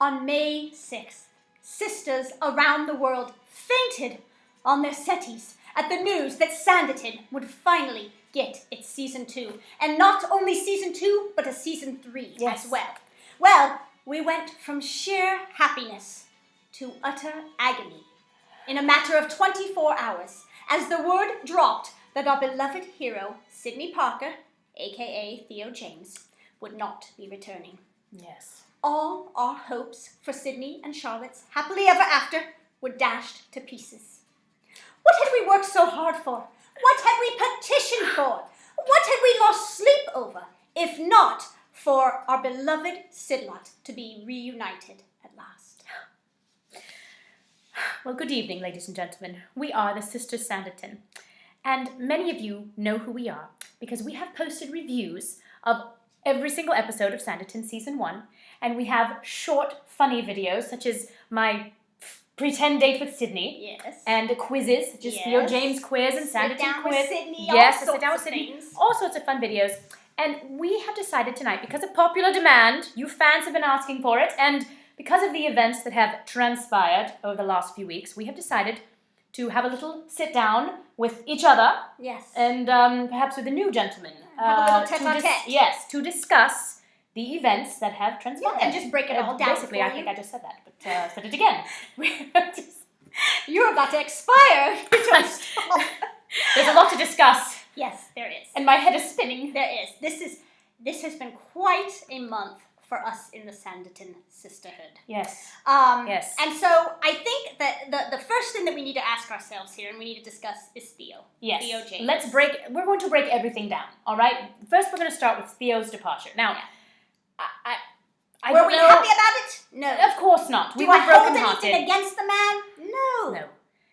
On May 6th, sisters around the world fainted on their settees at the news that Sanditon would finally get its season 2. And not only season 2, but a season 3 as well. Well, we went from sheer happiness to utter agony in a matter of 24 hours as the word dropped that our beloved hero, Sydney Parker, aka Theo James, would not be returning. Yes. All our hopes for Sydney and Charlotte's happily ever after were dashed to pieces. What had we worked so hard for? What had we petitioned for? What had we lost sleep over, if not for our beloved Sidlot to be reunited at last? Well, good evening, ladies and gentlemen. We are the Sisters Sanditon, and many of you know who we are because we have posted reviews of every single episode of Sanditon Season 1, and we have short, funny videos, such as my pretend date with Sydney. Yes. And quizzes, such as Theo James quiz and Sanditon quiz. Sydney, yes, sit down with Sydney. All sorts of fun videos. And we have decided tonight, because of popular demand, you fans have been asking for it, and because of the events that have transpired over the last few weeks, we have decided to have a little sit down with each other. Yes. And perhaps with a new gentleman. Have a little tete-a-tete. Yes, to discuss the events that have transpired. Yeah, and just break it all down. Basically, I think I just said that, but I said it again. You're about to expire. There's a lot to discuss. Yes, there is. And my head is spinning. There is. This has been quite a month for us in the Sanditon sisterhood. Yes. Yes. And so I think that the first thing that we need to ask ourselves here and we need to discuss is Theo. Yes. Theo James. We're going to break everything down, all right? First, we're going to start with Theo's departure. Now, were we happy about it? No. Of course not. Do I hold anything against the man? No. No.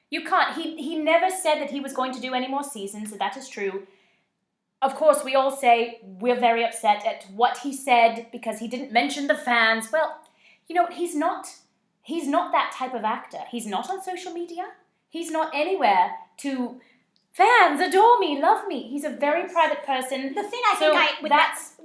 You can't. He never said that he was going to do any more seasons, and that is true. Of course, we all say we're very upset at what he said because he didn't mention the fans. Well, you know, he's not that type of actor. He's not on social media. He's not anywhere to fans adore me, love me. He's a very private person. The thing I think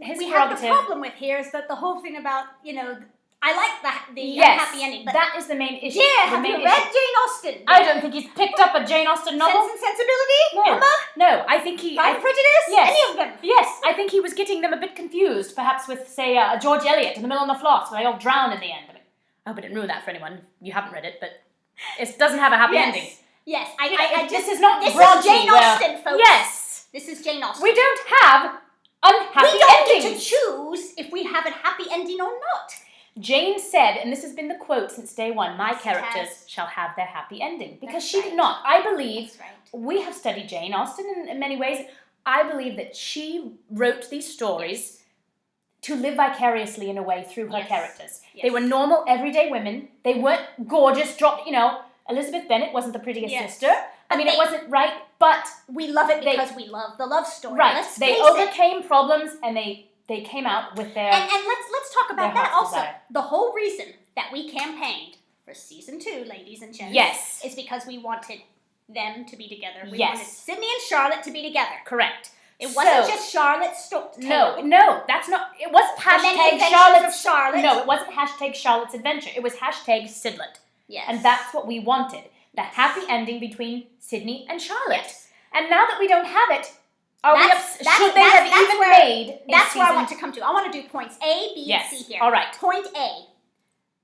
his we prerogative. have the problem with here is that the whole thing about, you know, I like the happy ending. But that is the main issue. Yeah, have you read Jane Austen? I don't think he's picked up a Jane Austen novel. Sense and Sensibility? No. Emma? No, I think he... Pride and Prejudice? Yes. Any of them? Yes, I think he was getting them a bit confused, perhaps with, say, George Eliot in The Mill on the Floss, where they all drown in the end. I mean, I hope I didn't ruin that for anyone if you haven't read it, but it doesn't have a happy ending. Yes, this is not this Bronte, is Jane Austen, folks. Yes. This is Jane Austen. We don't have unhappy endings. We don't get to choose if we have a happy ending or not. Jane said, and this has been the quote since day one, my characters shall have their happy ending. Because she did not. I believe, we have studied Jane Austen in many ways. I believe that she wrote these stories to live vicariously in a way through her characters. Yes. They were normal, everyday women. They weren't gorgeous, Elizabeth Bennet wasn't the prettiest sister. I mean, it wasn't right, but... We love it because we love the love story. Right. They overcame problems and they came out with their... And let's talk about that also. Desire. The whole reason that we campaigned for season 2, ladies and gents, is because we wanted them to be together. We wanted Sydney and Charlotte to be together. Correct. It wasn't just Charlotte's story. No, that's not... It wasn't hashtag Charlotte. No, it wasn't hashtag Charlotte's Adventure. It was hashtag Sidlet. Yes. And that's what we wanted. The happy ending between Sydney and Charlotte. Yes. And now that we don't have it, should they have even made That's where I want to come to. I want to do points A, B, and C here. All right. Point A.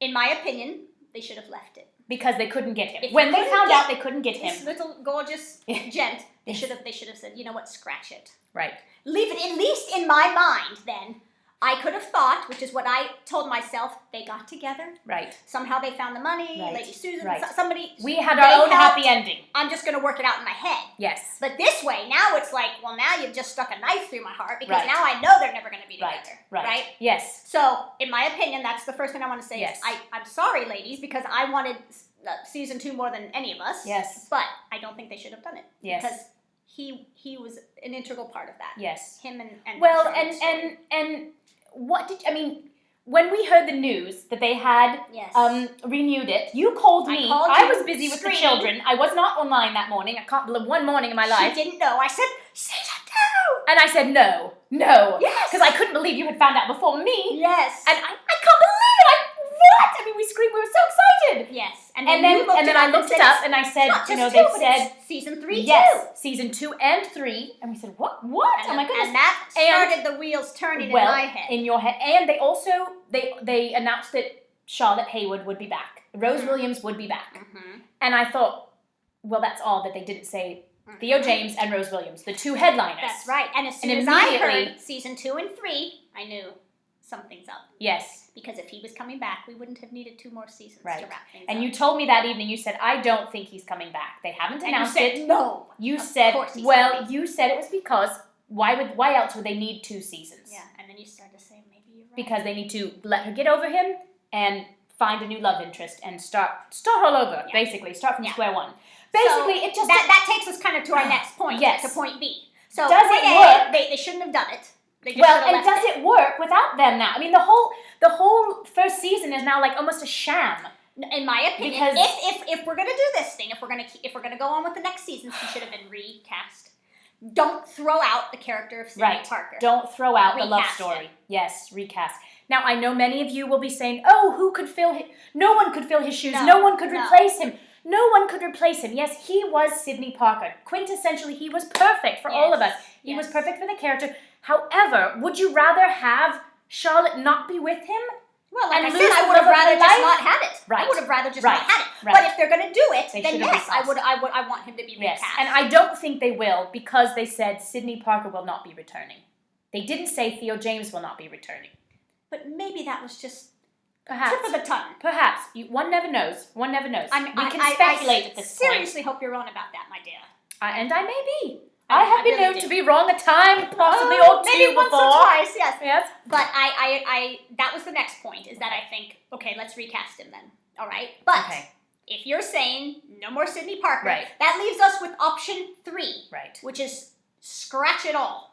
In my opinion, they should have left it. Because they couldn't get him. When they found out they couldn't get him. This little gorgeous gent, they should have said, you know what, scratch it. Right. Leave it, at least in my mind, then. I could have thought, which is what I told myself, they got together. Right. Somehow they found the money, Lady Susan, somebody. We had our own happy ending. I'm just going to work it out in my head. Yes. But this way, now it's like, well, now you've just stuck a knife through my heart because now I know they're never going to be together. Right. Yes. So, in my opinion, that's the first thing I want to say. Yes. I'm sorry, ladies, because I wanted season 2 more than any of us. Yes. But I don't think they should have done it. Yes. Because he was an integral part of that. Yes. Him and well, and what did, I mean, when we heard the news that they had renewed it, you called me. I was busy with the children. I was not online that morning. I can't believe one morning in my life. She didn't know. I said, season 2. And I said, no. Yes. Because I couldn't believe you had found out before me. Yes. And I can't believe it. what? I mean, we screamed. We were so excited. Yes. And then I looked it up and I said, they said season 3 too. Yes, season 2 and 3. And we said, what? Oh my goodness. And that started the wheels turning in my head. In your head. And they also, they announced that Charlotte Haywood would be back. Rose Williams would be back. And I thought, well, that's all that they didn't say. Theo James and Rose Williams, the 2 headliners. That's right. And as soon as I heard season 2 and 3, I knew something's up. Yes. Because if he was coming back, we wouldn't have needed 2 more seasons to wrap things up. And you told me that evening, you said, I don't think he's coming back. They haven't announced it. You said, no. You said, you said it was because, why else would they need 2 seasons? Yeah, and then you started to say, maybe you're right. Because they need to let her get over him and find a new love interest and start all over, basically. Start from square one. Basically, so it just... That takes us kind of to our next point, to point B. So does it work? They shouldn't have done it. And does it work without them now? I mean, the whole first season is now like almost a sham. In my opinion, if we're gonna do this thing, if we're gonna go on with the next season, he should have been recast. Don't throw out the character of Sidney Parker. Don't throw out the love story. Yes, recast. Now I know many of you will be saying, "Oh, who could fill? No one could fill his shoes. No one could replace him." No one could replace him. Yes, he was Sidney Parker. Quintessentially, he was perfect for all of us. He was perfect for the character. However, would you rather have Charlotte not be with him? Well, like I said, I would have rather just not had it. Right. I would have rather just not had it. But if they're going to do it, then yes, I want him to be recast. And I don't think they will because they said Sidney Parker will not be returning. They didn't say Theo James will not be returning. But maybe that was just... Perhaps. Tip of the tongue. Perhaps. One never knows. We can speculate at this point. I seriously hope you're wrong about that, my dear. And I may be. I have been known to be wrong a time, possibly, or 2 maybe before. Once or twice, yes. But that was the next point, is that I think, okay, let's recast him then. All right? But if you're saying no more Sidney Parker, that leaves us with option 3, which is scratch it all.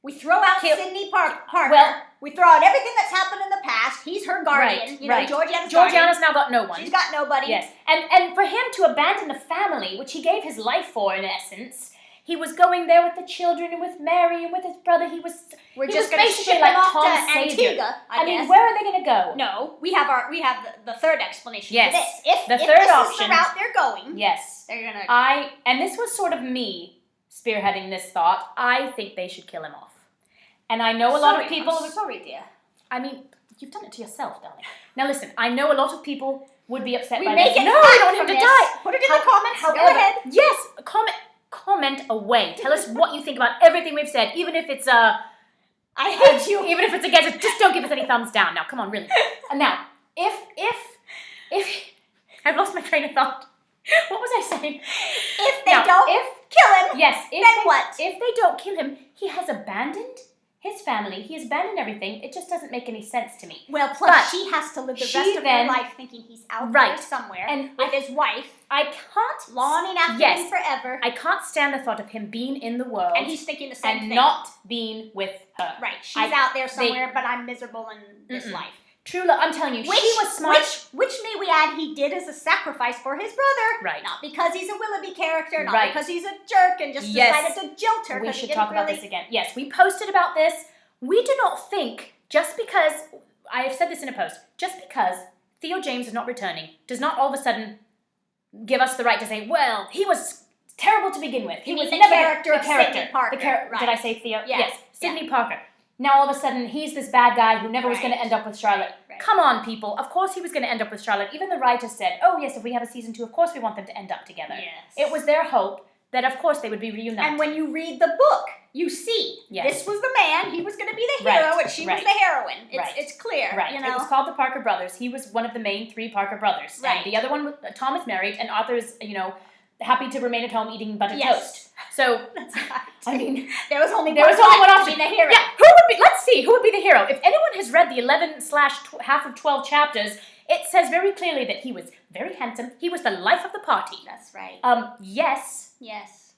We throw out Sidney Parker. Well, we throw out everything that's happened in the past. He's her guardian. You know, Georgiana's now got no one. She's got nobody. Yes. And for him to abandon the family, which he gave his life for, in essence, he was going there with the children and with Mary and with his brother. We're just going to ship him off to Antigua, I guess. mean, where are they going to go? No, we have the third explanation for this. If third this option is the route they're going, they're going to... And this was sort of me spearheading this thought. I think they should kill him off. And I know a lot of people... I'm sorry, dear. I mean, you've done it to yourself, darling. Now listen, I know a lot of people would be upset by this. No, we want him to die. Put it in the comments. Go ahead. Yes, comment away. Tell us what you think about everything we've said, even if it's I hate you. Even if it's against it, just don't give us any thumbs down. Now, come on, really. And now, if I've lost my train of thought. What was I saying? If they don't kill him, yes. Then what? If they don't kill him, he has abandoned his family. He has abandoned everything. It just doesn't make any sense to me. Well, plus she has to live the rest of her life thinking he's out there somewhere and with his wife. I can't lawning after him forever. I can't stand the thought of him being in the world and he's thinking the same thing, and not being with her. Right, she's out there somewhere, but I'm miserable in this life. True love, I'm telling you, she was smart. Which may we add, he did as a sacrifice for his brother. Right. Not because he's a Willoughby character, not because he's a jerk and just decided to jilt her. We should talk about this again. Yes, we posted about this. We do not think, just because, I have said this in a post, just because Theo James is not returning, does not all of a sudden give us the right to say, well, he was terrible to begin with. He was the character of Sidney Parker. Did I say Theo? Yes. Sidney Parker. Now all of a sudden, he's this bad guy who never was going to end up with Charlotte. Come on, people. Of course he was going to end up with Charlotte. Even the writers said, oh, yes, if we have a season 2, of course we want them to end up together. Yes. It was their hope that, of course, they would be reunited. And when you read the book, you see, this was the man, he was going to be the hero, and she was the heroine. It's clear. Right. You know? It was called the Parker Brothers. He was one of the main 3 Parker brothers. Right. And the other one, Tom is married, and Arthur is, happy to remain at home eating buttered toast. So, that's right. I mean, there was only one option. To be the hero. Yeah, let's see, who would be the hero? If anyone has read the 11/half of 12 chapters, it says very clearly that he was very handsome. He was the life of the party. That's right. Yes. Yes.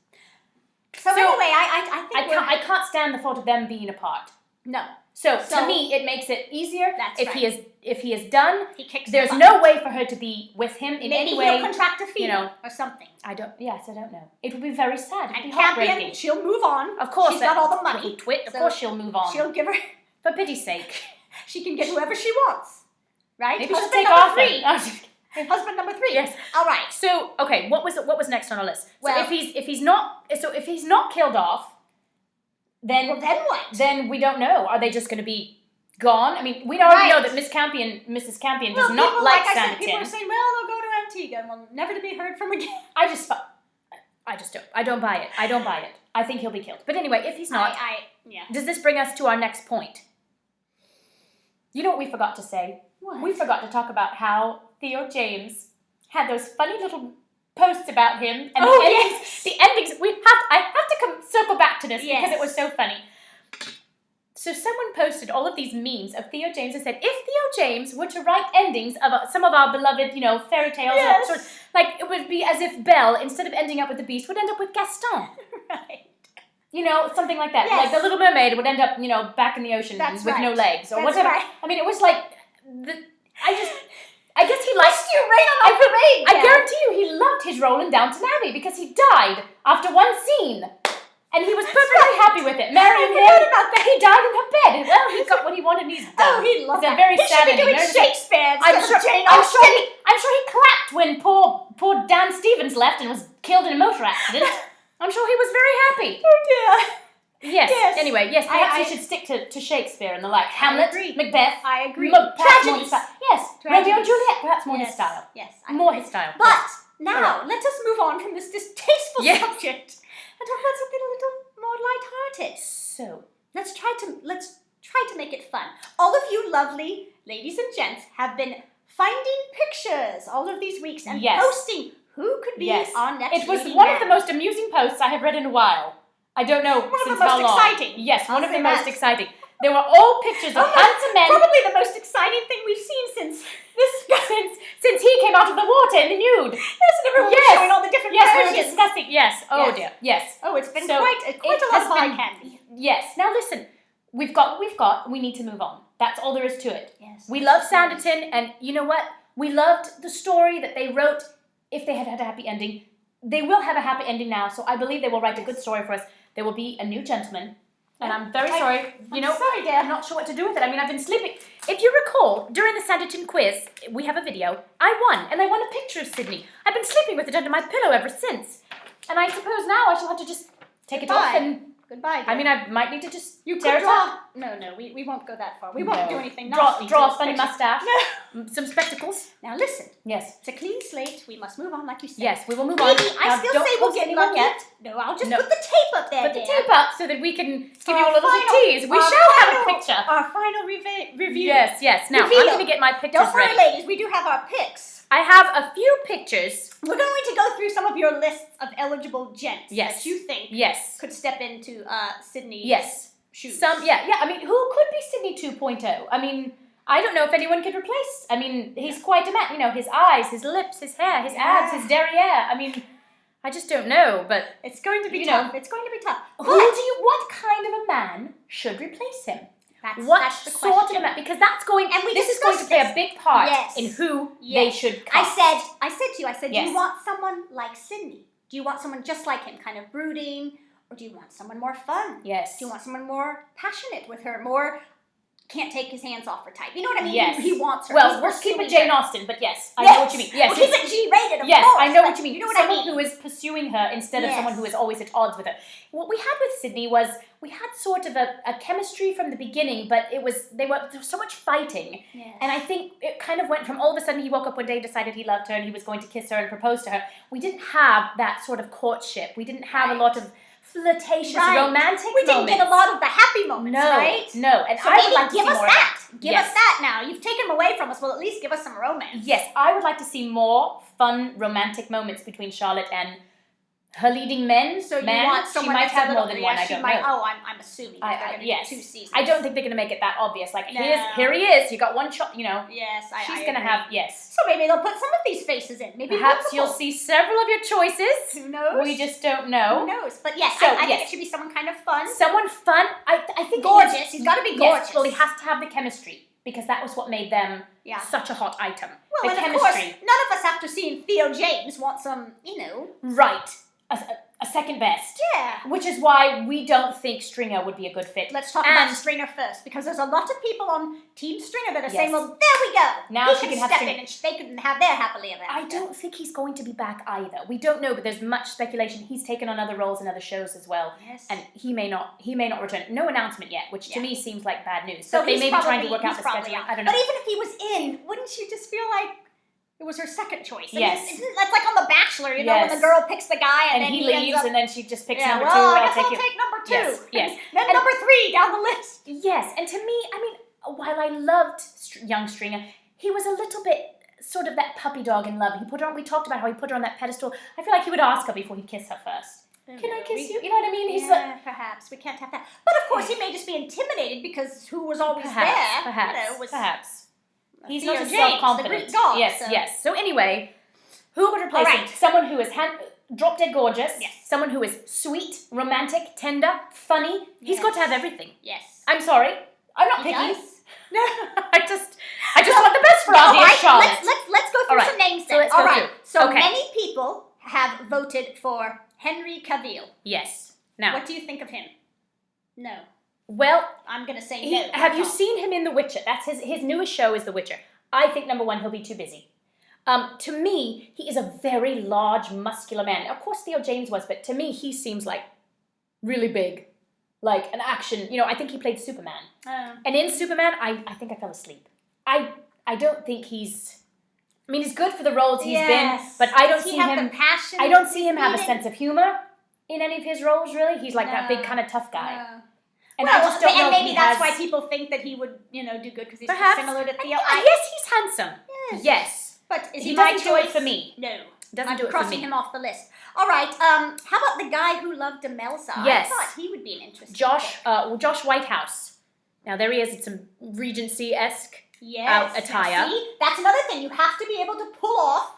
So anyway, I think I can't stand the thought of them being apart. No. So to me, it makes it easier. That's if he is done. He kicks there's no way for her to be with him in any way. Maybe he'll contract a fever or something. I don't know. It would be very sad. It'd be heartbreaking. She'll move on. Of course, she's got all the money. Of course, she'll move on. She'll give her. For pity's sake, she can get whoever she wants. right? Maybe she'll Husband take number off 3. then. Husband number 3. Yes. All right. So, okay, what was next on our list? So Well- if he's not killed off, then Well, then what? Then we don't know. Are they just going to be gone? I mean, we already know Right. that Mrs. Campion Well, does not people, like I said, people are Sanditon. saying, well, they'll go to Antigua and will never to be heard from again. I just don't. I don't buy it. I don't buy it. I think he'll be killed. But anyway, if he's not, Yeah. does this bring us to our next point? You know what we forgot to say? What? We forgot to talk about how Theo James had those funny little posts about him and Oh, the endings. yes. The endings. I have to circle back to this because it was so funny. So someone posted all of these memes of Theo James and said, if Theo James were to write endings of some of our beloved, fairy tales, Yes. or sort of, like it would be as if Belle, instead of ending up with the Beast, would end up with Gaston. Right. Something like that. Yes. Like the Little Mermaid would end up, back in the ocean That's with no right. legs or That's whatever. right. I mean, it was like I guess he liked you rain on my parade. I guarantee you he loved his role in Downton Abbey because he died after one scene. And he was perfectly happy with it. Marion him, he died in her bed. And, well, he got what he wanted and he's done. Oh, he loved It's a that. very He sad should be ending. doing Shakespeare I'm instead of Jane I'm Austen. sure he clapped when poor Dan Stevens left and was killed in a motor accident. I'm sure he was very happy. Oh, dear. Yes. Yes. Anyway, yes, perhaps I- you should stick to Shakespeare and the like. Hamlet, agree. Macbeth. I agree. Perhaps more his Tragedies. style. Yes. Romeo and Tragedies. Juliet, perhaps more his Yes. style. Yes. More his style. But yes. now, let us move on from this distasteful Yes. subject and talk about something a little more lighthearted. So, Let's try to make it fun. All of you lovely ladies and gents have been finding pictures all of these weeks and Yes. posting who could be yes. our next It was leading one man. of the most amusing posts I have read in a while. I don't know One of since the most how long. exciting. Yes, one I'll of the say most that. exciting. There were all pictures of handsome men Probably the most exciting thing we've seen since this. since he came out of the water in the nude. Yes, and everyone was showing all the different Yes, we were versions. discussing. Yes. Oh Yes. dear. Yes. Oh, it's been So, quite a it lot has of eye been- candy. Yes. Now listen, we've got what we've got. We need to move on. That's all there is to it. Yes. We love Sanditon, and you know what? We loved the story that they wrote. If they had had a happy ending, they will have a happy ending now. So I believe they will write a good story for us. There will be a new gentleman, and I'm very sorry. I'm sorry, dear. I'm not sure what to do with it. I mean, I've been sleeping. If you recall, during the Sanditon quiz, we have a video. I won, and I won a picture of Sydney. I've been sleeping with it under my pillow ever since, and I suppose now I shall have to just take it off and. Goodbye. I mean, I might need to just you tear could it up. draw. No, we won't go that far. We won't do anything. Draw nasty to a this funny picture. mustache, No. some spectacles. Now listen, Yes, it's a clean slate. We must move on, like you said. yes, we will move on. Maybe I Now, still don't say we'll post get anyone lucky. yet. No, I'll just No. put the tape up there. Put the dear. tape up so that we can give you Our a little final- tease. We our shall have a final- picture. Our final review. Yes, yes. Now Reveal. I'm going to get my pictures Don't worry, ready. ladies. We do have our picks. I have a few pictures. We're going to go through some of your lists of eligible gents Yes. that you think Yes, could step into Sydney's yes. shoes. Yeah. I mean, who could be Sydney 2.0? I mean, I don't know if anyone could replace. I mean, he's quite a man. You know, his eyes, his lips, his hair, his abs, his derriere. I mean, I just don't know. But It's going to be You tough. know, It's going to be tough. what kind of a man should replace him? That's the question. sort of a man? Because that's going. And we this is going to play discussed a big part Yes. in who Yes. they should I cast. said to you, do Yes. you want someone like Sydney? Do you want someone just like him, kind of brooding? Or do you want someone more fun? Yes. Do you want someone more passionate with her, more can't take his hands off her type? You know what I mean? Yes. He wants her. Well, He's we'll keep it pursuing Jane her. Austen, but yes, I know what you mean. Yes, We'll keep it G-rated, of yes, course. I know but what you mean. You know what Someone I mean? who is pursuing her instead of Yes. someone who is always at odds with her. What we had with Sydney was we had sort of a chemistry from the beginning, but there was so much fighting. Yes. And I think it kind of went from all of a sudden he woke up one day, decided he loved her, and he was going to kiss her and propose to her. We didn't have that sort of courtship. We didn't have a lot of flirtatious, romantic We didn't moments. get a lot of the happy moments, No, right? no. And So I would maybe like to give see us more that. of that. Give Yes. us that now. You've taken them away from us. Well, at least give us some romance. Yes, I would like to see more fun, romantic moments between Charlotte and her leading men. So you man, want she someone might that's have a little, more than one. I she don't might, know. Oh, I'm assuming that they're going to Yes. do 2 seasons. I don't think they're going to make it that obvious. Like, No. here he is. You got one shot, you know. Yes, She's I going to agree. have, yes. So maybe they'll put some of these faces in. Maybe Perhaps you'll multiple. see several of your choices. Who knows? We just don't Who know. knows? But yes, So, I think yes. it should be someone kind of fun. Someone fun. I think Gorgeous. He's got to be gorgeous. Yes, well, he has to have the chemistry because that was what made them Yeah. such a hot item. Well, the and chemistry. of course, none of us after seeing Theo James want some, Right. a second best. Yeah. Which is why we don't think Stringer would be a good fit. Let's talk about Stringer first, because there's a lot of people on Team Stringer that are saying, well, there we go. Now he she can step have Stringer. in and they can have their happily ever after. I don't think he's going to be back either. We don't know, but there's much speculation. He's taken on other roles in other shows as well. Yes. And he may not return. No announcement yet, which to me seems like bad news. So they may be trying to work out the scheduling. I don't know. But even if he was in, wouldn't you just feel like it was her second choice? Yes. That's like on The Bachelor, you know, when the girl picks the guy and then he leaves and then she just picks number two. Well, I guess I'll take number two. Yes. Then number 3 down the list. Yes. And to me, I mean, while I loved young Stringer, he was a little bit sort of that puppy dog in love. We talked about how he put her on that pedestal. I feel like he would ask her before he'd kiss her first. Can I kiss you? You know what I mean? He's like, perhaps. We can't have that. But of course, he may just be intimidated because who was always there? Perhaps. He's Theo not as James, self-confident. the Greek god, Yes. So anyway, who would replace him? Someone who is drop-dead gorgeous. Yes. Someone who is sweet, romantic, tender, funny. He's got to have everything. Yes. I'm sorry. I'm not picky. No. I just want the best for our dear Charlotte. Let's go through some names then. So let's go through. So many people have voted for Henry Cavill. Yes. Now, what do you think of him? No. Well, I'm going to say no. Have you seen him in The Witcher? That's his newest show is The Witcher. I think, number one, he'll be too busy. To me, he is a very large, muscular man. Of course, Theo James was, but to me, he seems like really big. Like an action, I think he played Superman. And in Superman, I think I fell asleep. I don't think he's good for the roles he's been, but I don't see him. I don't see him have a sense of humor in any of his roles, really. He's like that big kind of tough guy. No. And I just don't know and maybe that's why people think that he would, do good because he's similar to Theo. Yes, he's handsome. Yes. But is he my doesn't do it for me. No. Doesn't do it for me. I'm crossing him off the list. All right. How about the guy who loved Demelza? Yes. I thought he would be an interesting Josh Whitehouse. Now there he is. It's some Regency-esque attire. See, that's another thing. You have to be able to pull off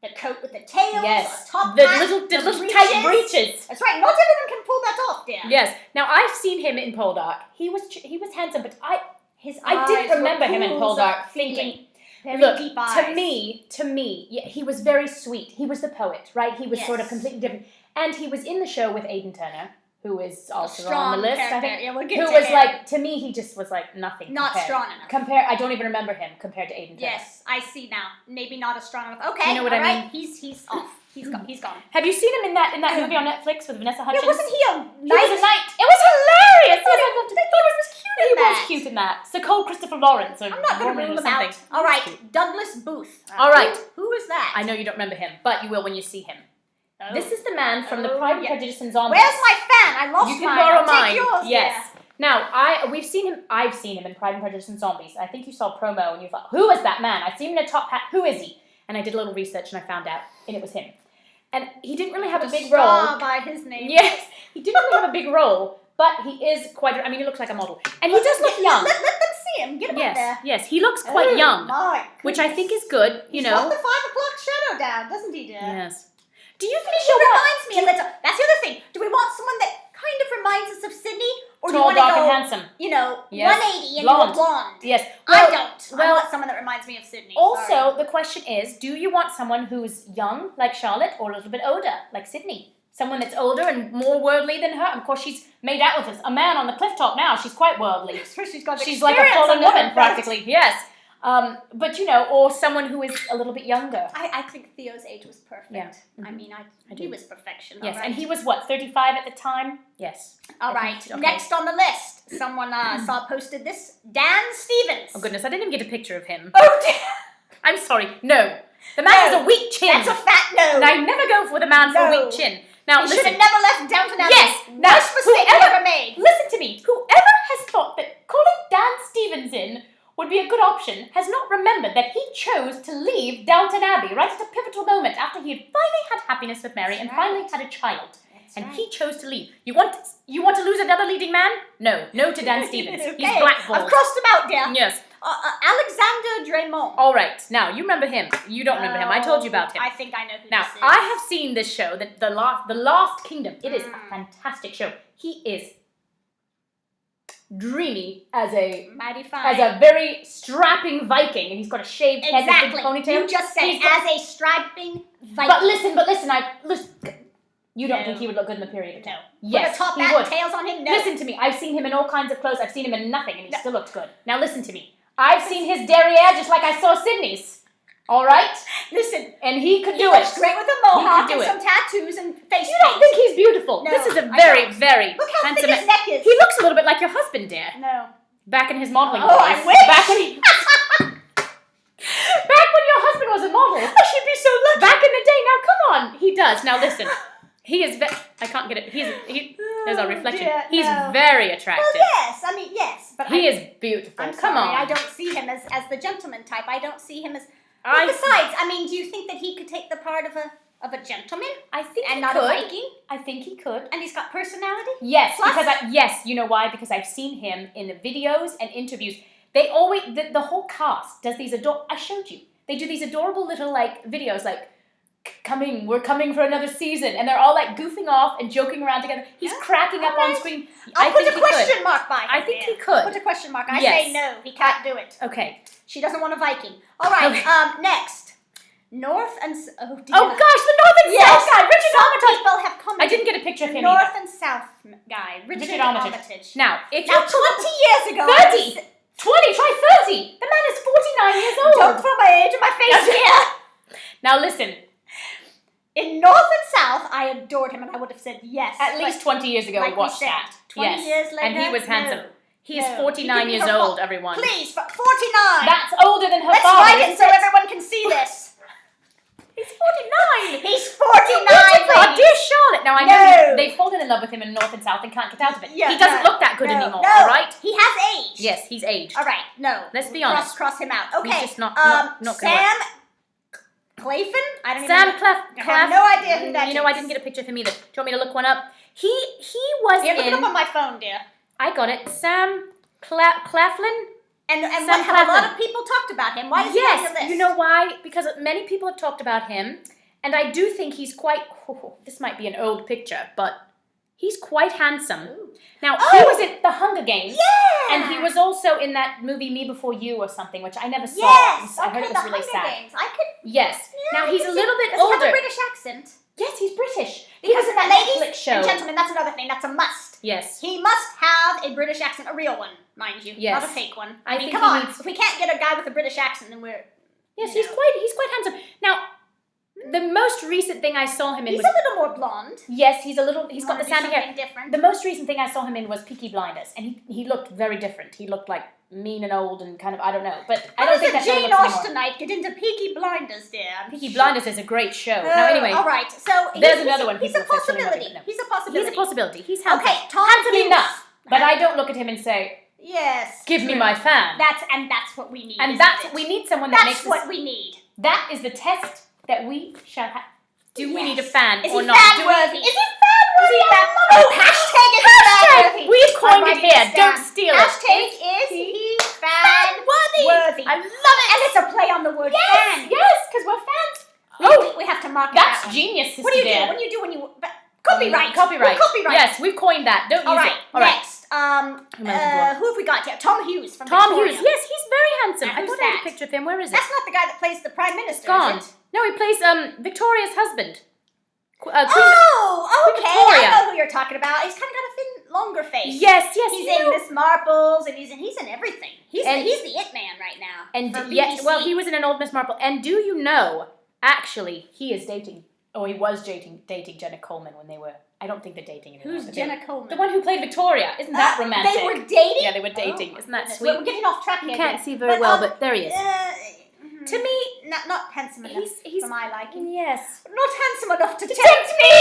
the coat with the tails, top the hat, little tight breeches. That's right. Not everyone can pull that off, dear. Yes. Now I've seen him in Poldark. He was handsome, but I didn't remember him in Poldark thinking. Very deep eyes. To me, he was very sweet. He was the poet, right? He was sort of completely different. And he was in the show with Aidan Turner, who is also on the list, I think. Yeah, we'll get who to was him. to me, he just was like nothing. Not strong enough. I don't even remember him compared to Aidan Turner. Yes, I see now. Maybe not as strong enough. Okay, you know what I mean? He's off. He's gone. Have you seen him in that movie on Netflix with Vanessa Hudgens? Yeah, wasn't he a He was a knight. It was hilarious. He was cute in that. So called Christopher Lawrence. Or I'm not going to rule him out. All right, Douglas Booth. All right. Who is that? I know you don't remember him, but you will when you see him. Oh. This is the man from the Pride and Prejudice and Zombies. Where's my fan? I lost mine. You can borrow mine. Take yours. Yes. Yeah. Now, I've seen him in Pride and Prejudice and Zombies. I think you saw promo and you thought, who is that man? I've seen him in a top hat. Who is he? And I did a little research and I found out, and it was him. And he didn't really have a big role. By his name. Yes, he didn't really have a big role, but he is quite. He looks like a model, and he does look young. Let them see him. Get him up there. Yes, he looks quite young, which I think is good. He's got the 5 o'clock shadow down, doesn't he, dear? Yes. Do you think he reminds me a little? That's the other thing. Do we want someone that kind of reminds us of Sydney, or do you want to go, and handsome? 180 and do a blonde? Yes. Well, I don't. I want someone that reminds me of Sydney. Also, the question is, do you want someone who's young, like Charlotte, or a little bit older, like Sydney? Someone that's older and more worldly than her. Of course, she's made out with a man on the cliff top now. She's quite worldly. She's like a fallen woman, practically. Yes. But or someone who is a little bit younger. I think Theo's age was perfect. Yeah. I mean, he was perfection. Yes, and he was 35 at the time? Yes. All right. Okay. Next on the list, someone saw posted this, Dan Stevens. Oh goodness, I didn't even get a picture of him. Oh dear. I'm sorry. No. The man has a weak chin. That's a fat no. And I never go for the man for a weak chin. Now, he should have never left Downton Abbey. Yes. Worst mistake he ever made. Listen to me. Whoever has thought that calling Dan Stevens in would be a good option has not remembered that he chose to leave Downton Abbey right at a pivotal moment after he had finally had happiness with Mary and finally had a child. He chose to leave. You want to lose another leading man? No to Dan Stevens. Okay. He's blackballed. I've crossed him out, dear. Yes. Alexander Draymond. All right. Now, you remember him. You don't remember him. I told you about him. I think I know who now, this is. I have seen this show, the Last Kingdom. It is a fantastic show. He is dreamy as a very strapping Viking, and he's got a shaved head and a big ponytail. You just said as a strapping Viking. But listen, You don't think he would look good in the period of time? No. Yes, With a top he hat would. and tails on him? No. Listen to me. I've seen him in all kinds of clothes. I've seen him in nothing, and he still looks good. Now listen to me. I've seen his derriere just like I saw Sydney's. All right? Listen. And he could do He it. looks great with a mohawk and do it. some tattoos and face You don't think he's beautiful? No, This is a I very, don't. very Look how handsome. thick his neck is. He looks a little bit like your husband, dear. No. Back in his modeling Oh, days. I wish. Back when your husband was a model. I should be so lucky. Back in the day. Now, come on. He does. Now, listen. He is I can't get it. There's our reflection. Dear, He's no. very attractive. Well, yes. I mean, yes. But He is beautiful. I'm Come sorry, on. I don't see him as the gentleman type. I don't see him as... Well, besides, I mean, do you think that he could take the part of a gentleman? I think and he not could. a Viking? I think he could. And he's got personality? Yes, Plus- yes, you know why? Because I've seen him in the videos and interviews. They always, the whole cast does these I showed you. They do these adorable little videos we're coming for another season, and they're all goofing off and joking around together. He's cracking up on screen. I'll put think a he question could. mark by him. I think he I'll could. put a question mark. I Yes. say no, he can't do it. Okay. She doesn't want a Viking. All right, Okay. next. North and... Oh, dear. Oh gosh, the North and Yes. South guy, Richard Some Armitage. people have commented. I didn't get a picture of him North either. and South guy, Richard Richard Armitage. Now, if Now, you're 20 years ago... 30, 20, try 30. The man is 49 years old. Don't throw my age in my face here. Now listen, In North and South, I adored him, and I would have said yes. at least 20 years ago like we we watched said, that. 20 yes. years later, And he was no. handsome. He is No. 49 He years could be her old, fa- everyone. Please, 49. That's older than her Let's father. write it so everyone can see this. He's 49. He's 49, Oh, ladies. dear Charlotte. Now, I No. know they've fallen in love with him in North and South and can't get out of it. Yeah, he doesn't no, look that good no, anymore, no. all right? He has aged. Yes, he's aged. All right, no. Let's be honest. Cross him out. Okay. He's just not gonna Sam Claflin? I don't Sam even know. Clef. I have no idea who that You know, I is. didn't get a picture of him either. Do you want me to look one up? He was Yeah, look it in... up on my phone, dear. I got it. Sam Claflin? And Sam what have a lot Claflin. of people talked about him. Why is he on your list? Yes, you know why? Because many people have talked about him, and I do think he's quite... this might be an old picture, but he's quite handsome. Ooh. Now, Oh! he was at the Hunger Games, Yeah! and he was also in that movie Me Before You or something, which I never saw. Yes! I heard it was the really Hunger sad. Games. I could... Yes. Yeah, Now, I he's could a see- little bit Does he older. have a British accent? Yes, he's British. Because of that ladies Netflix show. and gentlemen, that's another thing. That's a must. Yes. He must have a British accent, a real one, mind you, Yes. not a fake one. I I mean, think come he on. needs- If we can't get a guy with a British accent, then we're... Yes, you he's know. quite handsome. Now, the most recent thing I saw him in He's was... a little more blonde. Yes, he's got the sandy hair. Something different. The most recent thing I saw him in was Peaky Blinders, and he looked very different. He looked like mean and old and kind of, I don't know, but I How don't does think a that's how he Jane looks anymore. Austenite get into Peaky Blinders, dear? Peaky Blinders is a great show. Now, anyway, all right. So there's another one He's people a say something about possibility. it, no. He's a possibility. he's a possibility. He's handsome. Okay, Tom handsome Hughes. enough, but I don't look at him and say, Yes. give me true. my fan. That's what we need. And isn't that's it? we need someone that That's makes what us, we need. that is the test that we shall have. Do we need a Yes. fan Is or he not? fan Do worthy? we, Is he fan worthy? Oh, hashtag is he fan worthy? We've coined I'm it writing here. this down. Don't steal it. Hashtag is he fan worthy? I love it. And it's a play on the word Yes, fan. yes, because we're fans. We have to mark That's that one. genius, Sister What do you Dan. do? What do you do when you... Copyright. Copyright. We're copyright. Yes, we've coined that. Don't All use right, it. All right. next. Who else Who have we got here? Tom Hughes from Tom Victoria. Hughes. Yes, he's very handsome. Now, I who's thought I had that? a picture of him. Where is it? That's not the guy that plays the Prime Minister, Gone. is it? No, he plays Victoria's husband. Queen Oh, okay. Victoria. I know who you're talking about. He's kind of got a thin, longer face. Yes, He's you in know. Miss Marples, and he's in everything. He's And- the it man right now. And for yes, BBC. well, he was in an old Miss Marple. And do you know, actually, he is dating. Oh, he was dating Jenna Coleman when they were. I don't think they're dating anymore. Who's but Jenna Coleman? The one who played Victoria. Isn't that romantic? They were dating. Yeah, they were dating. Oh, Isn't that goodness. sweet? We're getting off track You here. can't dear. see very well, but there he is. To me, not handsome enough he's for my liking. yes. Not handsome enough to tempt Tempt me.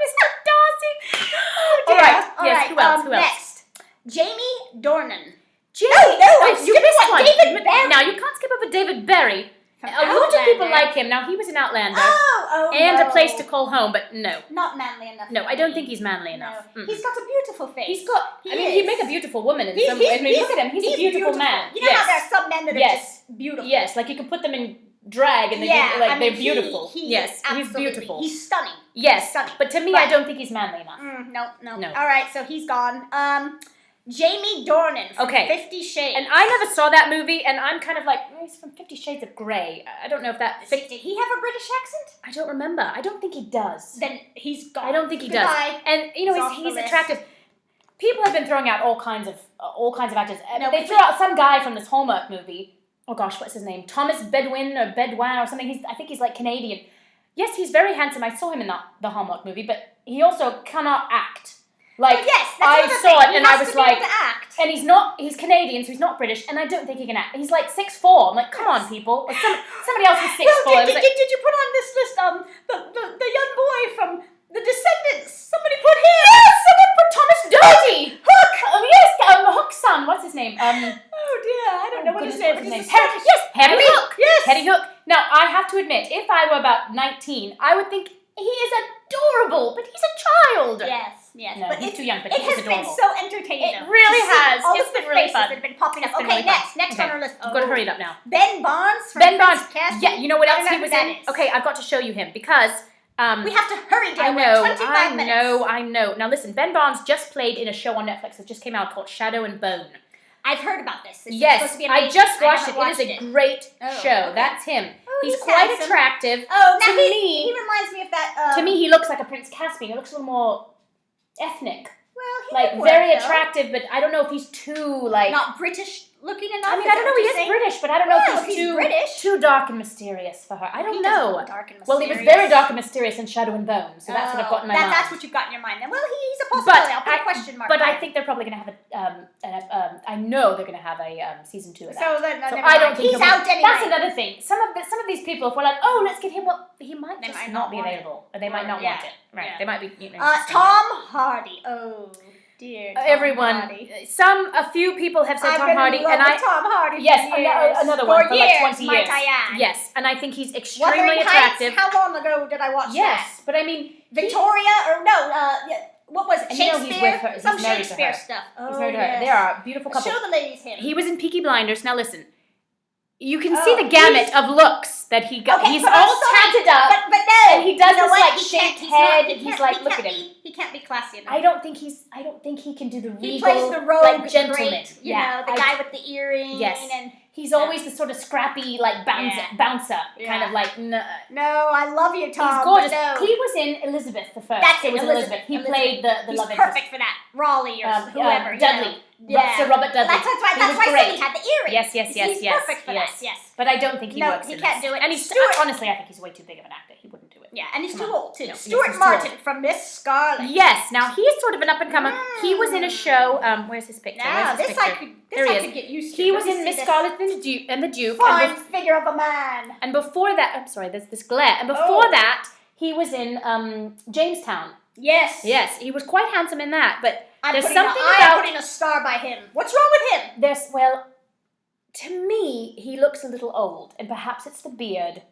Mr. Darcy. Oh, All dear. right. All Yes. right. Who else? Who else? Next, Jamie Dornan. Jamie. No, you skip missed one. one. David Berry. Now you can't skip over David Berry. From A lot of people Outlander. like him. Now he was an Outlander and and A Place to Call Home, but no, Not manly enough. no, for I don't me. think he's manly No. enough. Mm-mm. He's got a beautiful face. He's got. He I mean, is. he'd make a beautiful woman in He- some ways. I mean, he's- look at him. He's a beautiful man. You know yes. how there are some men that are Yes. just beautiful. Yes, like you can put them in drag and they I mean, they're beautiful. He yes, is he's absolutely- beautiful. He's stunning. yes, stunning. but to me, But- I don't think he's manly enough. No. No. All right, so he's gone. Jamie Dornan from Okay. 50 Shades. And I never saw that movie, and I'm kind of like, he's from 50 Shades of Grey. I don't know if that... Did he have a British accent? I don't remember. I don't think he does. Then he's gone. I don't think he Goodbye. does. And, you know, he's attractive. People have been throwing out all kinds of actors. No, they threw out some guy from this Hallmark movie. Oh gosh, what's his name? Thomas Bedouin or something. I think he's like Canadian. Yes, he's very handsome. I saw him in the Hallmark movie, but he also cannot act. Like, yes, I saw it and I was like, act. and he's Canadian, so he's not British, and I don't think he can act. He's like 6'4". I'm like, come on, people. Or somebody else is 6'4". Did you put on this list the young boy from The Descendants? Somebody put him. Yes, someone put Thomas Doty. Hook. Yes, Hook's son. What's his name? Oh dear, I don't know what his name is. Harry Hook. Yes. Harry Hook. Now, I have to admit, if I were about 19, I would think he is adorable, but he's a child. Yes. No, but he's too young, but he is adorable. It has been so entertaining. It really has. All the really faces fun. that have been popping up. It's been Okay, really next on our list. I've got to hurry it up now. Ben Barnes from Ben Barnes. Casting. Yeah, you know what else he was in? Is. Okay, I've got to show you him because... we have to hurry down. I know. Now listen, Ben Barnes just played in a show on Netflix that just came out called Shadow and Bone. I've heard about this. Yes, I just watched it. It is a great show. Okay. That's him. Oh, he's quite handsome. attractive. Oh, now to me, he reminds me of that. To me, he looks like a Prince Caspian. He looks a little more ethnic. Well, he like would work, very though. attractive, but I don't know if he's too like not British looking enough. I mean, I don't know. He is British, but I don't know if he's too dark and mysterious for her. I don't know. Dark and mysterious. Well, he was very dark and mysterious in Shadow and Bone, so that's what I've got in my mind. That's what you've got in your mind. Then, well, he's a possibility. I'll put a question mark. But I think they're probably going to have I know they're going to have a season 2 of that. So I don't think he's out anyway. That's another thing. Some of these people, if we're like, oh, let's get him. Well, he might just not be available, or they might not want it. Right? They might be. Tom Hardy. Oh. Dear Tom everyone, Hardy. A few people have said Tom Hardy, and Tom Hardy. Yes, another one for like 20 years. Yes, and I think he's extremely attractive. How long ago did I watch that? Yes, but I mean, Victoria or no? What was it? Shakespeare. He's with her. Some Shakespeare stuff. He's married to her. They are a beautiful couple. Show the ladies him. He was in Peaky Blinders. Now listen. You can see the gamut of looks that he got. He's all tatted up, but no, and he does this like shaved head, and he's like, look at him. He can't be classy enough. I don't think he can do the regal, he plays the rogue, like gentleman. Great, you know, the guy with the earring. Yes, and he's always the sort of scrappy, like bouncer, kind of like. No, I love you, Tom. He's gorgeous. No. He was in Elizabeth the First. That's it. Was Elizabeth. He played the love interest. He's perfect for that. Raleigh or whoever. Dudley. Yeah. Sir Robert Dudley. That's why I said he had the earring. Yes. He's perfect for that. Yes. But I don't think he works. No, he can't do it. And he's honestly, I think he's way too big of an actor. He wouldn't do it. Yeah, and he's too old too. No, Stuart Martin from Miss Scarlet. Yes. Now he's sort of an up and comer. He was in a show. Where's his picture? Now this I could get used to. He was in Miss Scarlet and the Duke. Fine figure of a man. And before that, I'm sorry, there's this glare. And before that, he was in Jamestown. Yes. Yes, he was quite handsome in that, but I'm putting a star by him. What's wrong with him? To me, he looks a little old, and perhaps it's the beard,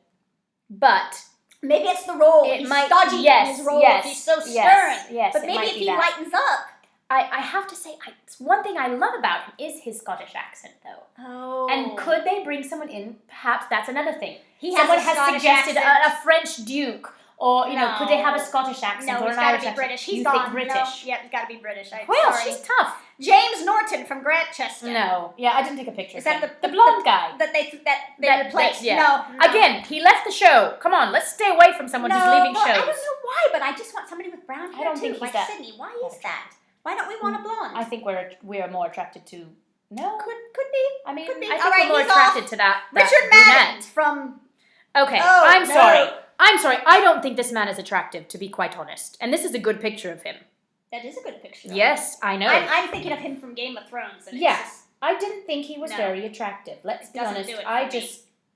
but maybe it's the role. He's dodgy in his role. He's so stern. Yes, but maybe if he lightens up. I have to say, one thing I love about him is his Scottish accent, though. Oh. And could they bring someone in? Perhaps that's another thing. Someone has suggested a French duke. Or, could they have a Scottish accent or an Irish accent? No, he's got to be British. He's gone. British? No. Yeah, he's got to be British. She's tough. James Norton from Grantchester. No. Yeah, I didn't take a picture of him. Is that the blonde guy? That they replaced. Yeah. No. Again, he left the show. Come on, let's stay away from someone who's leaving shows. I don't know why, but I just want somebody with brown hair I don't think he's that. Sydney. Why is that? Why don't we want a blonde? I think we're more attracted to... No. Could be. I mean, could be. I think we're more attracted to that Richard Madden from... Okay, I'm sorry. I don't think this man is attractive, to be quite honest. And this is a good picture of him. That is a good picture. Yes, I know. I'm thinking of him from Game of Thrones. And I didn't think he was very attractive. Let's be honest.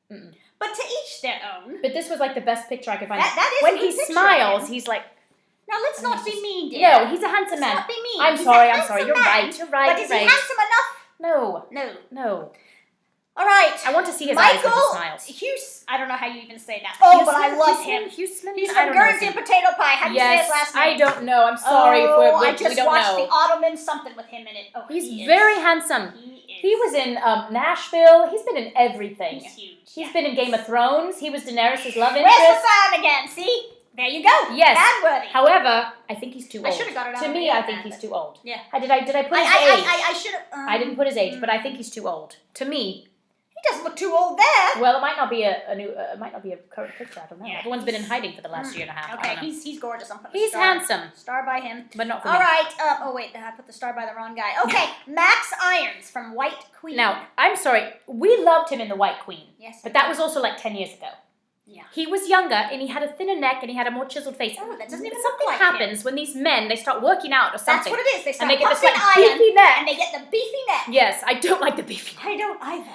But to each their own. But this was like the best picture I could find. That is when he smiles, he's like... Now let's not be mean, dear. No, he's a handsome man. Let's not be mean. I'm sorry. You're right. But is he handsome enough? No. All right. I want to see his eyes when he smiles. Hughes. I don't know how you even say that. Oh, but I love him. He's from Guernsey and Potato Pie. How do you say his last name? I don't know. I'm sorry if we don't know. I just watched The Ottoman something with him in it. Oh, he's very handsome. He was in Nashville. He's been in everything. He's huge. He's been in Game of Thrones. He was Daenerys' love interest. Where's the fan again? See? There you go. Yes. Fan-worthy. However, I think he's too old. I should have got it out. To me, I think he's too old. Yeah. Did I put his age? I should have. I didn't put his age, but I think he's too old. To me. He doesn't look too old there. Well, it might not be a new. It might not be a current picture. I don't know. Yeah, Everyone's been in hiding for the last year and a half. Okay, he's gorgeous. I'm putting he's handsome. Star by him. But not for All me. right. Oh wait, I put the star by the wrong guy. Okay, Max Irons from White Queen. Now, I'm sorry. We loved him in the White Queen. Yes. But that was also like 10 years ago. Yeah. He was younger, and he had a thinner neck, and he had a more chiseled face. Oh, that doesn't even Something look like happens when these men, they start working out or something. That's what it is. They start and they get this pumping like iron, beefy neck. and they get the beefy neck. Yes, I don't like the beefy neck. I don't either.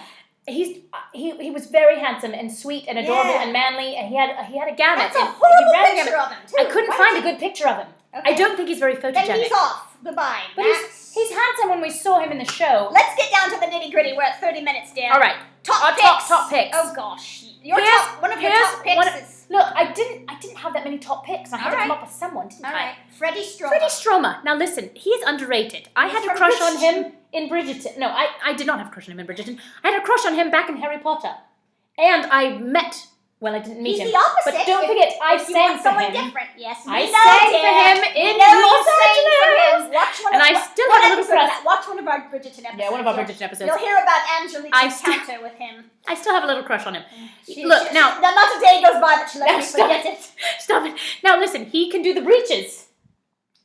He was very handsome and sweet and adorable and manly, and he had a gamut. That's a horrible picture of him, too. I couldn't find a good picture of him. Okay. I don't think he's very photogenic. Then he's off. Goodbye. But he's handsome when we saw him in the show. Let's get down to the nitty-gritty. We're at 30 minutes, Dan. All right. Top picks. Top picks. Oh, gosh. One of your top picks is... Look, I didn't have that many top picks. I had to come up with someone, didn't I? All right. Freddie Stroma. Freddie Stroma. Now listen, he is underrated. I had a crush on him in Bridgerton. No, I did not have a crush on him in Bridgerton. I had a crush on him back in Harry Potter. And I met... Well, I didn't meet him. He's the opposite. But don't forget, I sang for him. Different. Yes, I sang for him in Los Angeles. And I still have a little crush. Watch one of our Bridgerton episodes. Yeah, one of our Bridgerton episodes. You'll hear about Angelique's encounter with him. I still have a little crush on him. Look, now, not a day goes by that she let me forget it. Stop it. Now listen, he can do the breeches.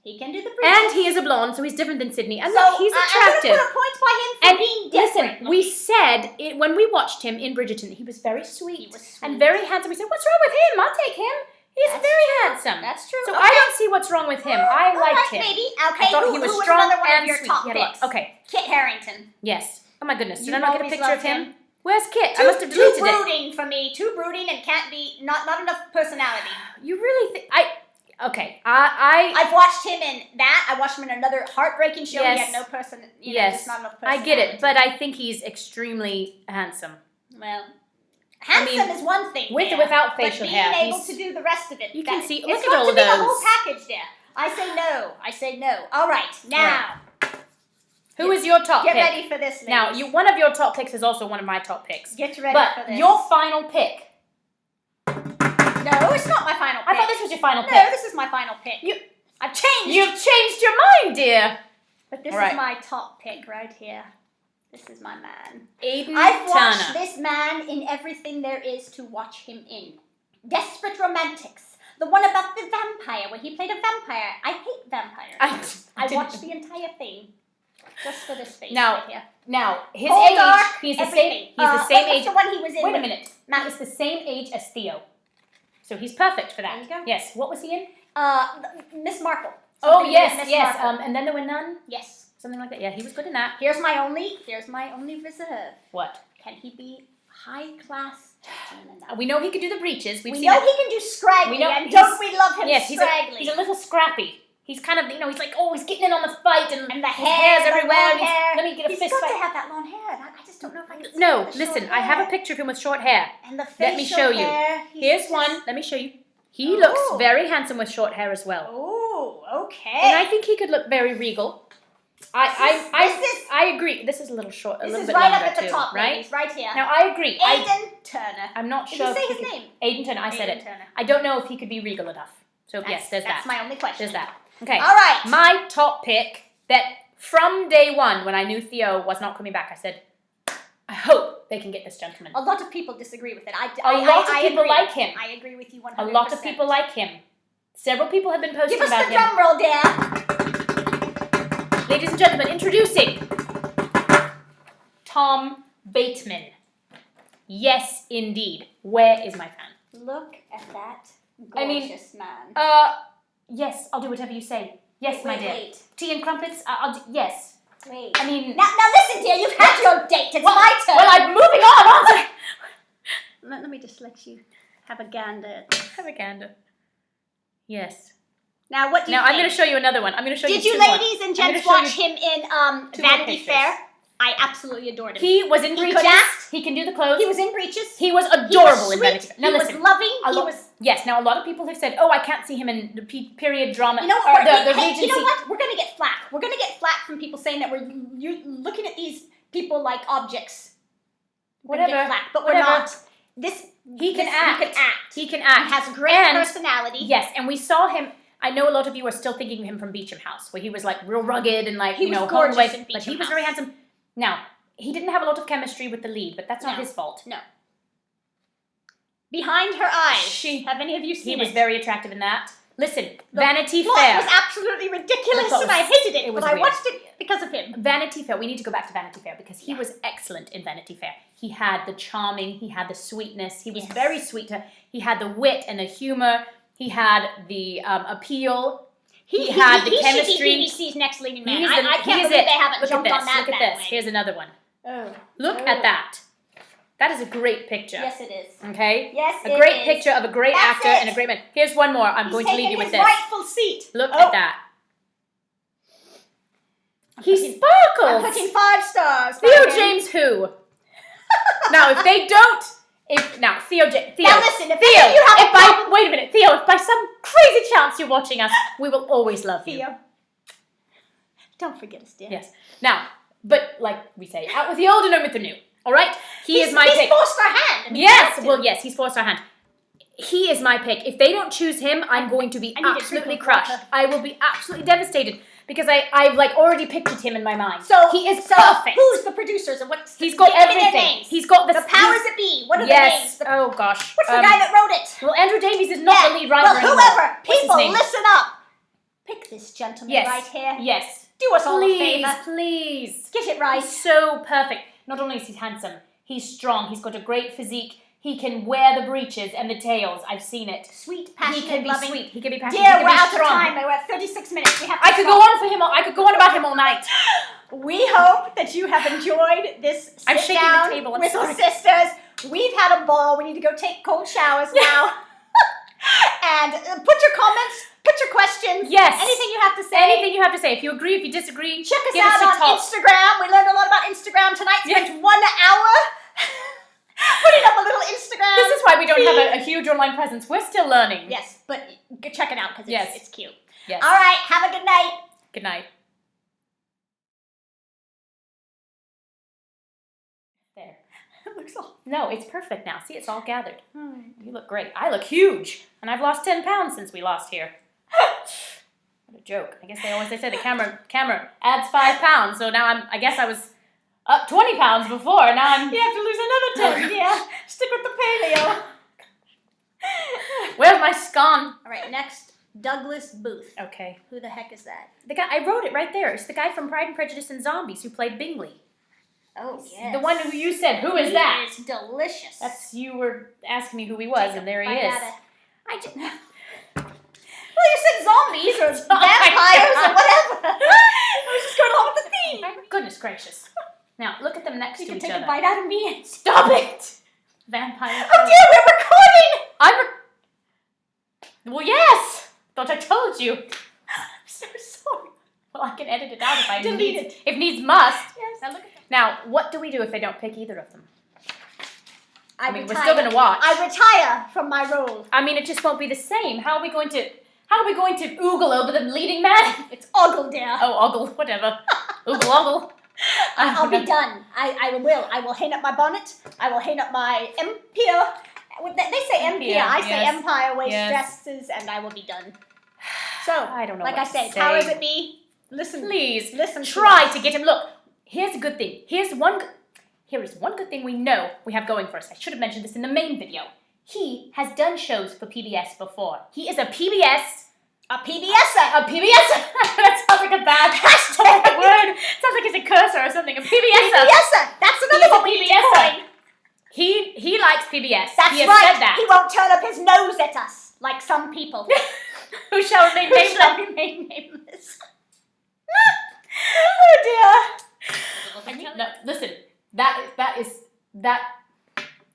He can do the breeches. And he is a blonde, so he's different than Sydney. And look, he's attractive. I'm going to put a point by him for being different. Listen, we said, when we watched him in Bridgerton, he was very sweet. He was sweet. And very handsome. We said, what's wrong with him? I'll take him. He's very handsome. That's true. So I don't see what's wrong with him. I liked him. Maybe. Okay, I thought he was strong another one and of your sweet. top picks? Okay. Kit Harington. Yes. Oh my goodness. Did I You've not get a always picture of loved him? Where's Kit? I Too must have deleted it. Too brooding for me. Too brooding and can't be, not enough personality. You really think, okay, I've watched him in that. I watched him in another heartbreaking show. Yes. He had no person, just not enough I personality. get it, but I think he's extremely handsome. Well, handsome is one thing. With or without facial hair. Being able to do the rest of it. You can see, look it's at all got of to be those. the whole package there. I say no. All right, now. Who is your top pick? Get ready for this, ladies. Now, one of your top picks is also one of my top picks. Get ready for this. But your final pick. No, it's not my final pick. I thought this was your final pick. No, this is my final pick. I've changed. You've changed your mind, dear. But this is my top pick right here. This is my man. Aidan I've watched Turner. this man in everything there is to watch him in. Desperate Romantics. The one about the vampire, where he played a vampire. I hate vampires. I watched the entire thing. Just for this face right here. Now, his Cold age, dark, he's the everything. same age. What's the one he was in? Wait a minute. Matt is the same age as Theo. So he's perfect for that. There you go. Yes. What was he in? Miss Marple. Oh, yes. Marple. And then there were none? Yes. Something like that. Yeah, he was good in that. Here's my only reserve. What? Can he be high class gentleman enough? We know he can do the breeches. We know he can do scraggly. And don't we love him scraggly? He's a little scrappy. He's kind of, he's like, he's getting in on the fight and the hair's everywhere. Hair. Let me get a fist fight. He's got to have that long hair. I just don't know if I can see No, listen, I have a picture of him with short hair. And the facial Let me show hair, you. Here's one. Let me show you. He looks very handsome with short hair as well. Oh, okay. And I think he could look very regal. I agree. This is a little short, a little bit longer too, right up at the top, right? ladies, right here. Now I agree. Aidan Turner. I'm not sure. Did you say his name? Aidan Turner. I said it. Turner. I don't know if he could be regal enough. So yes, there's that. That's my only question. There's that. Okay. All right. My top pick that from day one, when I knew Theo was not coming back, I said, I hope they can get this gentleman. A lot of people disagree with it. A lot of people like him. I agree with you 100%. A lot of people like him. Several people have been posting about him. Give us the drum roll, Dan. Ladies and gentlemen, introducing Tom Bateman. Yes, indeed. Where is my fan? Look at that gorgeous man. Yes, I'll do whatever you say. Yes, my dear. Wait. Tea and crumpets? I'll do, yes. Wait. I mean... Now listen, dear, you've had your date. It's my turn. Well, I'm moving on, aren't I? Let me just let you have a gander. Have a gander. Yes. Now, what do you think? I'm going to show you another one. I'm going to show you two two ladies more. and gents watch him in Vanity Fair? I absolutely adored him. He was in breeches. He can do the clothes. He was in breeches. He was adorable in Vanity Fair. Now listen. He was loving. Yes. Now a lot of people have said, "Oh, I can't see him in the period drama." You know what? Regency. You know what? We're gonna get flack. We're gonna get flack from people saying that you're looking at these people like objects. Whatever. Get flack, but we're not. He can act. He has a great personality. Yes, and we saw him. I know a lot of you are still thinking of him from Beecham House, where he was like real rugged and like he was gorgeous in Beecham but he was House. very handsome. Now, he didn't have a lot of chemistry with the lead, but that's not his fault. No. Behind Her Eyes. Have any of you seen it? He was very attractive in that. Listen, the Vanity plot Fair was absolutely ridiculous, and I hated it, but I watched it because of him. Vanity Fair. We need to go back to Vanity Fair because he was excellent in Vanity Fair. He had the charming, he had the sweetness. He was very sweet. He had the wit and the humor. He had the appeal. He had the chemistry. He should be BBC's next leading man. I can't believe they haven't jumped on that. Look at this. Here's another one. Look at that. That is a great picture. Yes, it is. Okay? Yes, a great picture of a great actor and a great man. Here's one more. I'm going to leave you with this. Rightful seat. Look at that. He sparkles. I'm putting 5 stars. Theo James who? Now, if they don't, Theo. Now listen, wait a minute, Theo, if by some crazy chance you're watching us, we will always love you. Theo, don't forget us, dear. Yes. Now, but like we say, out with the old and in with the new. All right? He's my pick. He's forced our hand. Yes. Well, yes, he's forced our hand. He is my pick. If they don't choose him, I'm going to be absolutely crushed. I will be absolutely devastated because I've like already pictured him in my mind. So he is perfect. Who's the producers and what's he's got everything. He's got the powers that be. What are the names? Oh gosh. What's the guy that wrote it? Well, Andrew Davies is not the lead writer anymore. Whoever. People, listen up. Pick this gentleman right here. Yes. Do us all a favor. Please. Get it right. He's so perfect. Not only is he handsome, he's strong. He's got a great physique. He can wear the breeches and the tails. I've seen it. Sweet, passionate, he can be loving. Sweet. He can be passionate. Dear, we're out of time. We're at 36 minutes. We have to I could go on for him. I could go on about him all night. We hope that you have enjoyed this sit down with the sisters. We've had a ball. We need to go take cold showers now. And put your comments, put your questions. Yes. Anything you have to say. Anything you have to say. If you agree, if you disagree, check us out on Instagram. We learned a lot about Instagram tonight. Spent 1 hour putting up a little Instagram. This is why we don't have a huge online presence. We're still learning. Yes, but check it out because it's cute. Yes. All right. Have a good night. Good night. There. It looks awful. No, it's perfect now. See, it's all gathered. You look great. I look huge. And I've lost 10 pounds since we lost here. What a joke. I guess they say the camera adds 5 pounds. So now I guess I was up 20 pounds before. Now I'm... You have to lose another 10. Yeah. Stick with the paleo. Where's my scone? All right, next, Douglas Booth. Okay. Who the heck is that? The guy, I wrote it right there. It's the guy from Pride and Prejudice and Zombies who played Bingley. Oh, yes. The one who you said, who is that? He is delicious. You were asking me who he was, and there he is. I just... Well, you said zombies or vampires or whatever. I was just going along with the theme. Goodness gracious. Now, look at them next to each other. You can take a bite out of me. Stop it! Vampire. Oh dear, we're recording! Well, yes! Thought I told you. I'm so sorry. Well, I can edit it out if I delete it. If needs must. Yes. Now look at that. Now, what do we do if they don't pick either of them? I mean, we're still going to watch. I retire from my role. I mean, it just won't be the same. How are we going to oogle over the leading man? It's ogle, dear. Oh, ogle, whatever. Oogle, ogle. I'll be done. I will hang up my bonnet. I will hang up my empire. They say empire. I say empire waist dresses, and I will be done. So, I don't know. Like I say, powers that be, listen. Please, listen. Try to get him. Look, here's a good thing. Here is one good thing we know we have going for us. I should have mentioned this in the main video. He has done shows for PBS before. He is a PBS. A PBSer. A PBSer. That sounds like a bad word. Sounds like it's a cursor or something. A PBSer. PBSer. That's another one we need to coin. He likes PBS. That's he has right. Said that. He won't turn up his nose at us like some people. Who shall remain nameless. Oh dear. No, listen. That is.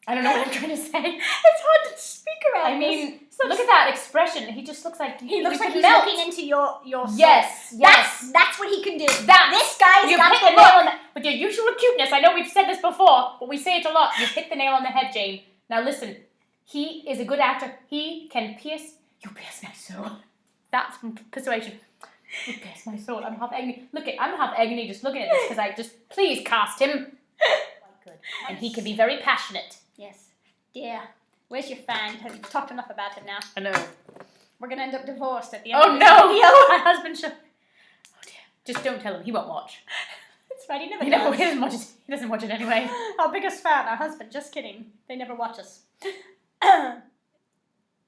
I don't know what I'm trying to say. It's hard to speak around. I mean, look at that expression. He just looks like he looks like he's looking into your soul. Yes. That's what he can do. This guy's got the nail on with your usual cuteness. I know we've said this before, but we say it a lot. You've hit the nail on the head, Jane. Now listen, he is a good actor. He can pierce. You pierce my soul. That's persuasion. You pierce my soul. I'm half agony. I'm half agony just looking at this because please cast him. Good. And he can be very passionate. Yes. Dear, Where's your fan? You've talked enough about him now. I know. We're going to end up divorced at the end Oh of this no! video. My husband should... Oh dear. Just don't tell him. He won't watch. That's right, he never He doesn't watch it. He doesn't watch it anyway. Our biggest fan, our husband. Just kidding. They never watch us.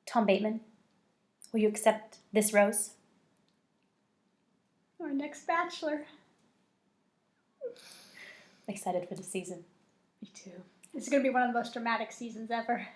Tom Bateman, will you accept this rose? Our next bachelor. Excited for the season. Me too. This is going to be one of the most dramatic seasons ever.